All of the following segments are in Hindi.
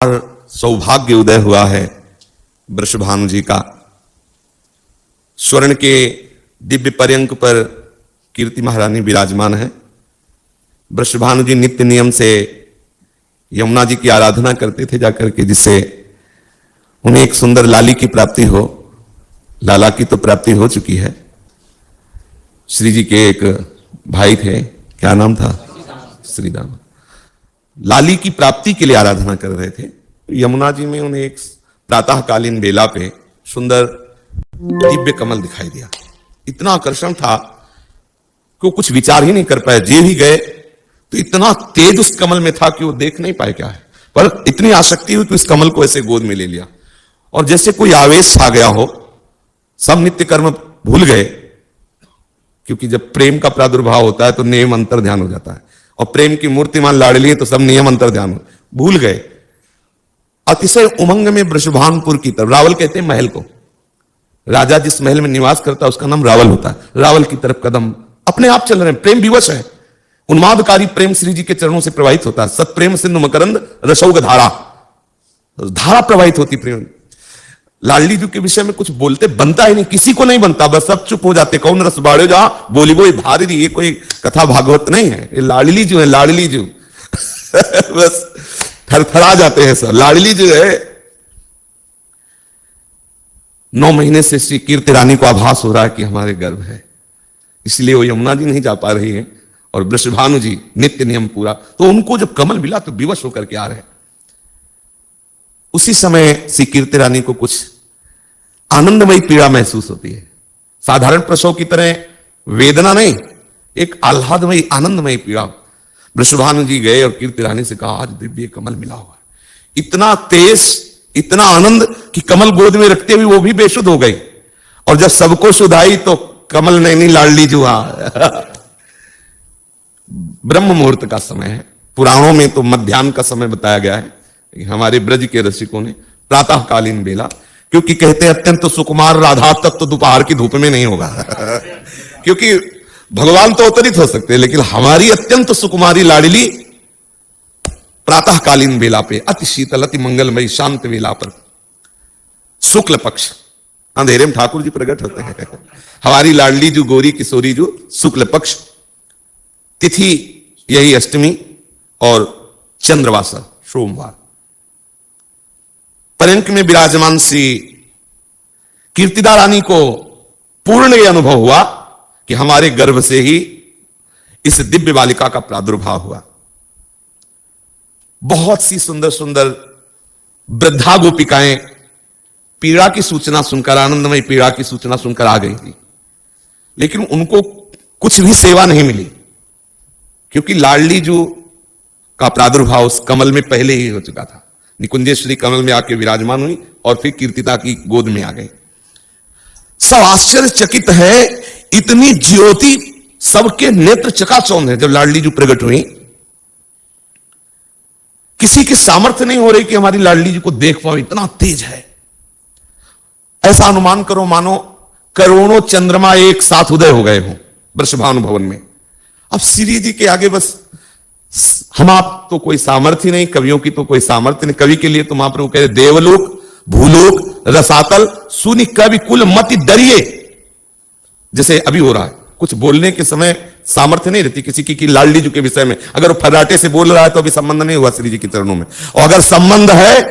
सौभाग्य उदय हुआ है वृषभानु जी का। स्वर्ण के दिव्य पर्यंक पर कीर्ति महारानी विराजमान है। वृषभानु जी नित्य नियम से यमुना जी की आराधना करते थे जाकर के, जिससे उन्हें एक सुंदर लाली की प्राप्ति हो। लाला की तो प्राप्ति हो चुकी है। श्री जी के एक भाई थे, क्या नाम था? श्रीराम। लाली की प्राप्ति के लिए आराधना कर रहे थे। यमुना जी में उन्हें एक प्रातःकालीन बेला पे सुंदर दिव्य कमल दिखाई दिया। इतना आकर्षण था कि वो कुछ विचार ही नहीं कर पाए। जे भी गए तो इतना तेज उस कमल में था कि वो देख नहीं पाए क्या है, पर इतनी आसक्ति हुई कि उस कमल को ऐसे गोद में ले लिया और जैसे कोई आवेश छा गया हो। सब नित्य कर्म भूल गए, क्योंकि जब प्रेम का प्रादुर्भाव होता है तो नियम अंतर ध्यान हो जाता है, और प्रेम की मूर्तिमान लाडली है तो सब नियम अंतर ध्यान भूल गए। अतिशय उमंग में वृषभानुपुर की तरफ, रावल कहते हैं महल को, राजा जिस महल में निवास करता है उसका नाम रावल होता है। रावल की तरफ कदम अपने आप चल रहे हैं। प्रेम विवश है, उन्मादकारी प्रेम श्री जी के चरणों से प्रवाहित होता है। सत्प्रेम सिंधु मकरंद रसौग धारा, धारा प्रवाहित होती प्रेम। लाडली जी के विषय में कुछ बोलते बनता ही नहीं, किसी को नहीं बनता, बस सब चुप हो जाते। कौन रस बाड़े जा बोली वो भारी, ये कोई कथा भागवत नहीं है, ये लाडली जो है, लाडली जो बस थरथरा जाते हैं सब। लाडली जो है 9 महीने से श्री कीर्ति रानी को आभास हो रहा है कि हमारे गर्भ है, इसलिए वो यमुना जी नहीं जा पा रही है और वृषभानु जी नित्य नियम पूरा। तो उनको जब कमल मिला तो विवश होकर के आ रहे हैं। उसी समय श्री कीर्ति रानी को कुछ आनंदमयी पीड़ा महसूस होती है। साधारण प्रसव की तरह वेदना नहीं, एक आह्लादमयी आनंदमयी पीड़ा। वृषभानु जी गए और कीर्ति रानी से कहा, आज दिव्य कमल मिला हुआ है। इतना तेज, इतना आनंद कि कमल गोद में रखते हुए वो भी बेसुध हो गई। और जब सबको सुधाई तो कमल नहीं लाडली जुआ। ब्रह्म मुहूर्त का समय है। पुराणों में तो मध्याह्न का समय बताया गया है, हमारे ब्रज के रसिकों ने प्रातःकालीन बेला, क्योंकि कहते हैं अत्यंत सुकुमार राधा तक तो दोपहर की धूप में नहीं होगा। क्योंकि भगवान तो अवतरित हो सकते हैं, लेकिन हमारी अत्यंत सुकुमारी लाडली प्रातःकालीन बेला पे, अति शीतल अति मंगलमयी शांत बेला पर, शुक्ल पक्ष, अंधेरे में ठाकुर जी प्रकट होते हैं। हमारी लाडली जो गोरी किशोरी जो शुक्ल पक्ष, तिथि यही अष्टमी और चंद्रवासा सोमवार। पर्यंक में विराजमान श्री कीर्तिदा रानी को पूर्ण यह अनुभव हुआ कि हमारे गर्भ से ही इस दिव्य बालिका का प्रादुर्भाव हुआ। बहुत सी सुंदर सुंदर वृद्धा गोपिकाएं पीड़ा की सूचना सुनकर, आनंदमय पीड़ा की सूचना सुनकर आ गई थी, लेकिन उनको कुछ भी सेवा नहीं मिली, क्योंकि लाडली जो का प्रादुर्भाव उस कमल में पहले ही हो चुका था। निकुंजेश्वरी कमल में आके विराजमान हुई और फिर कीर्तिदा की गोद में आ गई। सब आश्चर्यचकित है, इतनी ज्योति, सबके नेत्र चकाचौंध है। जब लाडली जी प्रकट हुई, किसी की सामर्थ्य नहीं हो रही कि हमारी लाडली जी को देख पाओ, इतना तेज है। ऐसा अनुमान करो मानो करोड़ों चंद्रमा एक साथ उदय हो गए हो वृषभानु भवन में। अब श्री जी के आगे बस हम आप तो कोई सामर्थ्य नहीं, कवियों की तो कोई सामर्थ्य नहीं। कवि के लिए तो महाप्रभु कह रहे, देवलोक भूलोक रसातल सुनि कवि कुल मति डरिए। जैसे अभी हो रहा है, कुछ बोलने के समय सामर्थ्य नहीं रहती किसी की लाडली जी के विषय में। अगर वो फर्राटे से बोल रहा है तो अभी संबंध नहीं हुआ श्री जी के चरणों में, और अगर संबंध है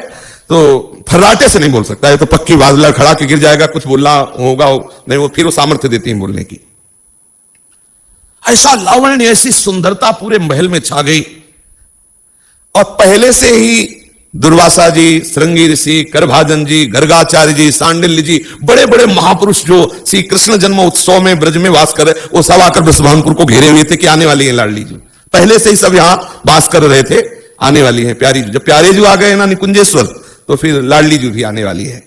तो फर्राटे से नहीं बोल सकता है, तो पक्की बात लड़खड़ा के गिर जाएगा। कुछ बोलना होगा नहीं, वो फिर वो सामर्थ्य देती है बोलने की। ऐसा लावण्य, ऐसी सुंदरता पूरे महल में छा गई। और पहले से ही दुर्वासा जी, श्रृंगी ऋषि, करभाजन जी, गर्गाचार्य जी, सांडिल्य जी, बड़े बड़े महापुरुष जो श्री कृष्ण जन्म उत्सव में ब्रज में वास कर रहे, वो सब आकर वृषभानुपुर को घेरे हुए थे कि आने वाली है लाडली जी। पहले से ही सब यहां वास कर रहे थे, आने वाली है प्यारी जी। जब प्यारे जी आ गए ना निकुंजेश्वर, तो फिर लाडली जी भी आने वाली है।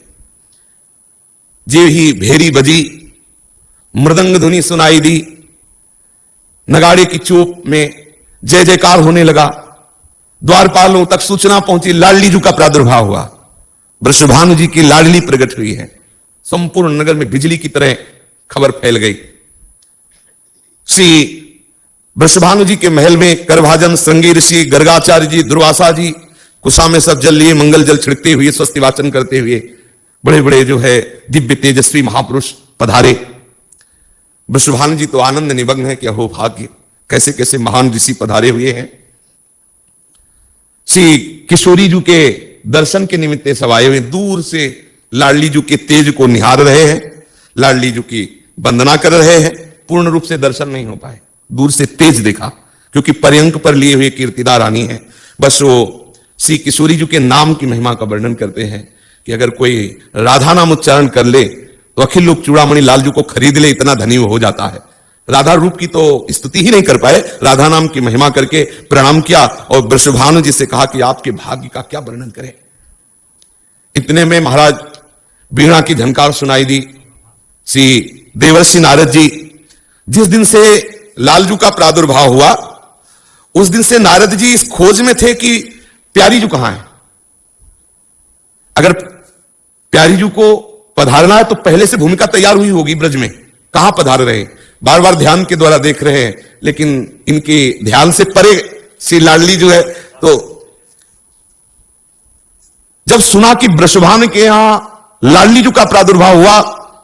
जे ही भेरी बजी, मृदंग धुनी सुनाई दी, नगाड़े की चोप में जय जयकार होने लगा। द्वारपालों तक सूचना पहुंची, लाडली जी का प्रादुर्भाव हुआ। वृषभानु जी की लाडली प्रकट हुई है। संपूर्ण नगर में बिजली की तरह खबर फैल गई। श्री वृषभानु जी के महल में करभाजन, श्रृंगी ऋषि, गर्गाचार्य जी, दुर्वासा जी, कुशा में सब जल लिए मंगल जल छिड़कते हुए, स्वस्ति वाचन करते हुए बड़े बड़े जो है दिव्य तेजस्वी महापुरुष पधारे। वृषभानु जी तो आनंद निमग्न है कि अहो भाग्य, कैसे कैसे महान ऋषि पधारे हुए हैं। श्री किशोरी जी के दर्शन के निमित्त सब आए हुए, दूर से लाडली जी के तेज को निहार रहे हैं, लाडली जी की वंदना कर रहे हैं। पूर्ण रूप से दर्शन नहीं हो पाए, दूर से तेज देखा, क्योंकि पर्यंक पर लिए हुए कीर्तिदा रानी है। बस वो श्री किशोरी जी के नाम की महिमा का वर्णन करते हैं कि अगर कोई राधा नाम उच्चारण कर ले तो अखिल लोक चूड़ामणि लाल जी को खरीद ले, इतना धनी हो जाता है। राधा रूप की तो स्तुति ही नहीं कर पाए, राधा नाम की महिमा करके प्रणाम किया और वृषभानु जी से कहा कि आपके भाग्य का क्या वर्णन करें। इतने में महाराज वीणा की झनकार सुनाई दी। श्री देवर्षि नारद जी, जिस दिन से लालजू का प्रादुर्भाव हुआ उस दिन से नारद जी इस खोज में थे कि प्यारी जू कहां है। अगर प्यारी जू को पधारना है तो पहले से भूमिका तैयार हुई होगी ब्रज में, कहां पधार रहे, बार बार ध्यान के द्वारा देख रहे हैं, लेकिन इनके ध्यान से परे श्री लाडली जो है। तो जब सुना कि वृषभानु के यहां लाडली जू का प्रादुर्भाव हुआ,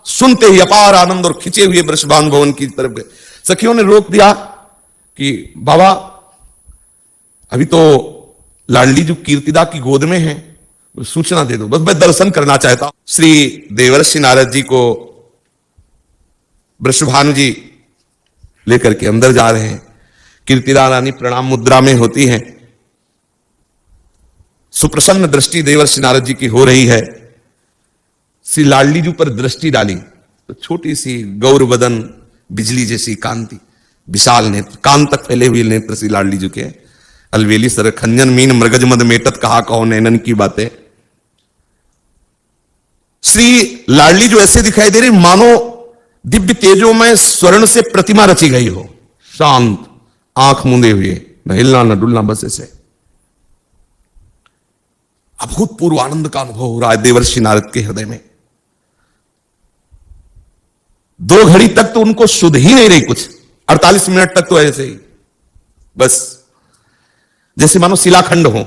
सुनते ही अपार आनंद और खिंचे हुए वृषभानु भवन की तरफ गए। सखियों ने रोक दिया कि बाबा अभी तो लाडली जू कीर्तिदा की गोद में है, सूचना दे दो, बस मैं दर्शन करना चाहता हूं। श्री देवर्षि नारद जी को वृषभानु जी लेकर के अंदर जा रहे हैं। कीर्तिदा रानी प्रणाम मुद्रा में होती हैं। सुप्रसन्न दृष्टि देवर्षि नारद जी की हो रही है। श्री लाडली जी पर दृष्टि डाली तो छोटी सी गौरवदन, बिजली जैसी कांति, विशाल नेत्र, कान तक फैले हुए नेत्र श्री लाडली जी के। अलवेली सर खंजन मीन मृगज मद मेटत, कहा कहो नैनन की बातें। श्री लाडली जो ऐसे दिखाई दे रही मानो दिव्य तेजों में स्वर्ण से प्रतिमा रची गई हो, शांत, आंख मूंदे हुए, न हिलना न डुलना, बस ऐसे। अभूतपूर्व आनंद का अनुभव हो रहा है देवर्षि नारद के हृदय में। 2 घड़ी तक तो उनको सुध ही नहीं रही कुछ, 48 मिनट तक तो ऐसे ही, बस जैसे मानो शिलाखंड हो।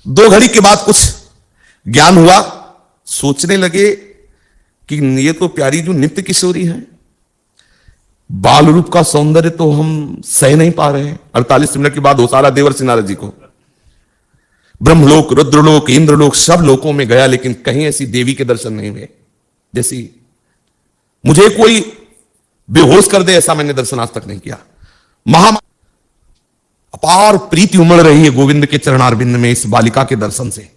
2 घड़ी के बाद कुछ ज्ञान हुआ, सोचने लगे कि ये तो प्यारी जो नित्य किशोरी है, बाल रूप का सौंदर्य तो हम सह नहीं पा रहे हैं। 48 मिनट के बाद होशाला देवर्षि नारद जी को ब्रह्मलोक, रुद्रलोक, इंद्रलोक, सब लोकों में गया, लेकिन कहीं ऐसी देवी के दर्शन नहीं हुए जैसी मुझे कोई बेहोश कर दे, ऐसा मैंने दर्शन आज तक नहीं किया। अपार प्रीति उमड़ रही है गोविंद के चरणारविंद में इस बालिका के दर्शन से।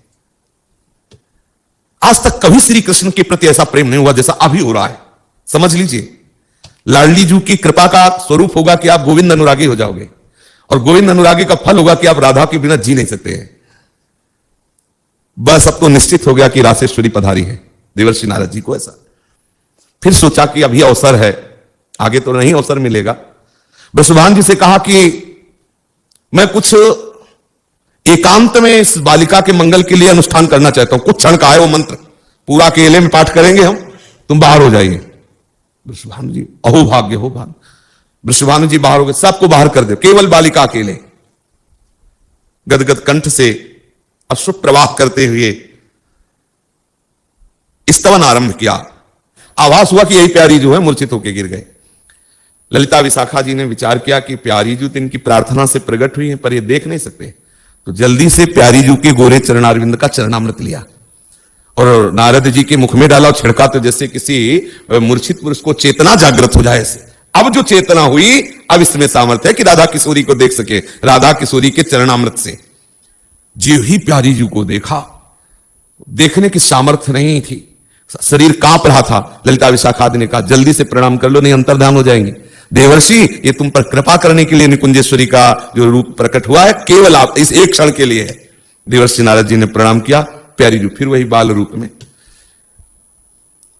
आज तक कभी श्री कृष्ण के प्रति ऐसा प्रेम नहीं हुआ जैसा अभी हो रहा है। समझ लीजिए, लाडली जी की कृपा का स्वरूप होगा कि आप गोविंद अनुरागी हो जाओगे, और गोविंद अनुरागी का फल होगा कि आप राधा के बिना जी नहीं सकते हैं। बस अब तो निश्चित हो गया कि रासेश्वरी पधारी है देवर्षि नारद जी को। ऐसा फिर सोचा कि अभी अवसर है, आगे तो नहीं अवसर मिलेगा। वृषभानु जी से कहा कि मैं कुछ एकांत में इस बालिका के मंगल के लिए अनुष्ठान करना चाहता हूं। कुछ क्षण का है वो मंत्र, पूरा अकेले में पाठ करेंगे हम, तुम बाहर हो जाइए। वृषभानु जी, अहो भाग्य हो भाग्य। वृषभानु जी बाहर हो गए, सबको बाहर कर दे, केवल बालिका अकेले गदगद कंठ से अश्रु प्रवाह करते हुए स्तवन आरंभ किया। आभास हुआ कि यही प्यारी जो है मूर्छित होकर गिर गए। ललिता विशाखा जी ने विचार किया कि प्यारी जू तो इनकी प्रार्थना से प्रकट हुई है, पर ये देख नहीं सकते, तो जल्दी से प्यारी जू के गोरे चरणारविंद का चरणामृत लिया और नारद जी के मुख में डाला और छिड़का, तो जैसे किसी मूर्छित पुरुष को चेतना जागृत हो जाए ऐसे। अब जो चेतना हुई, अब इसमें सामर्थ्य है कि राधा किशोरी को देख सके, राधा किशोरी के चरणामृत से। जी ही प्यारी जू को देखा, देखने की सामर्थ्य नहीं थी, शरीर कांप रहा था। ललिता विशाखा ने कहा जल्दी से प्रणाम कर लो, नहीं अंतर्ध्यान हो जाएंगे। देवर्षि, ये तुम पर कृपा करने के लिए निकुंजेश्वरी का जो रूप प्रकट हुआ है, केवल आप इस एक क्षण के लिए है। देवर्षि नारद जी ने प्रणाम किया, प्यारी जू फिर वही बाल रूप में।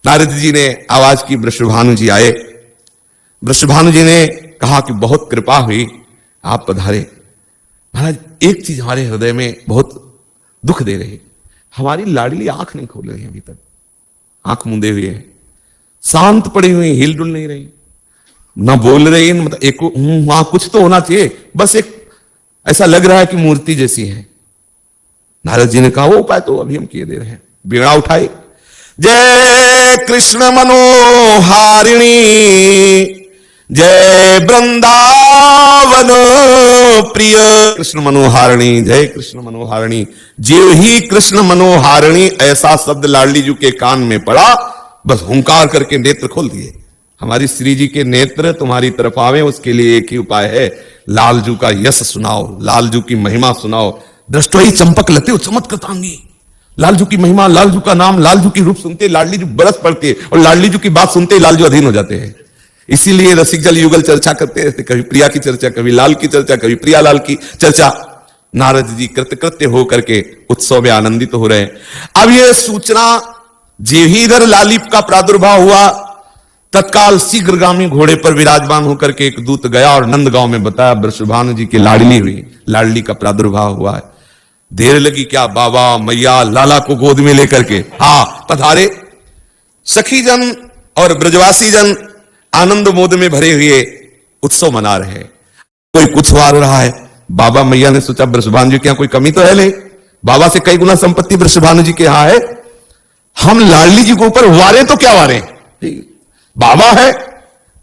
नारद जी ने आवाज की, वृषभानु जी आए। वृषभानु जी ने कहा कि बहुत कृपा हुई, आप पधारे। महाराज, एक चीज हमारे हृदय में बहुत दुख दे रही, हमारी लाडली आंख नहीं खोल रही अभी तक, आंख मूंदे हुए है, शांत पड़ी हुई, हिल डुल नहीं रही, ना बोल रही, मतलब एक कुछ तो होना चाहिए, बस एक ऐसा लग रहा है कि मूर्ति जैसी है। नारद जी ने कहा वो उपाय तो अभी हम किए दे रहे हैं। वीणा उठाई, जय कृष्ण मनोहारिणी, जय वृंदावन प्रिय। कृष्ण मनोहारिणी, जय कृष्ण मनोहारिणी। जीव ही कृष्ण मनोहारिणी ऐसा शब्द लाडली जी के कान में पड़ा, बस हुंकार करके नेत्र खोल दिए। हमारी श्री जी के नेत्र तुम्हारी तरफ आवे, उसके लिए एक ही उपाय है, लालजू का यश सुनाओ, लालजू की महिमा सुनाओ। दृष्टो ही चंपक लते चमत्कृतांगी। लालजू की महिमा, लालजू का नाम, लालजू की रूप सुनते लाडली जी बरस पड़ती है, और लाडली जी की बात सुनते लालजू अधीन हो जाते हैं। इसीलिए रसिक जल युगल चर्चा करते रहते, कभी प्रिया की चर्चा, कभी लाल की चर्चा, कभी प्रिया लाल की चर्चा। नारद जी कृतकृत्य होकर के उत्सव में आनंदित हो रहे हैं। अब यह सूचना जेहीधर लालिप का प्रादुर्भाव हुआ, तत्काल शीघ्रगामी घोड़े पर विराजमान होकर के एक दूत गया और नंदगांव में बताया वृषभानु जी की लाडली हुई, लाडली का प्रादुर्भाव हुआ है। देर लगी क्या, बाबा मैया लाला को गोद में लेकर के पधारे। सखी जन और ब्रजवासी जन आनंद मोद में भरे हुए उत्सव मना रहे हैं। कोई कुछ वार रहा है। बाबा मैया ने सोचा वृषभानु जी के यहां कोई कमी तो है नहीं, बाबा से कई गुना संपत्ति वृषभानु जी के यहां है, हम लाडली जी के ऊपर वारे तो क्या वारे, बाबा है,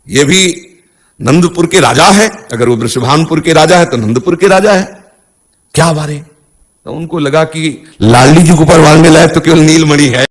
ये भी नंदपुर के राजा है, अगर वो वृषभानुपुर के राजा है तो नंदपुर के राजा है, क्या वारे। तो उनको लगा कि लाडली जी के ऊपर वारने लायक तो केवल नीलमणि है।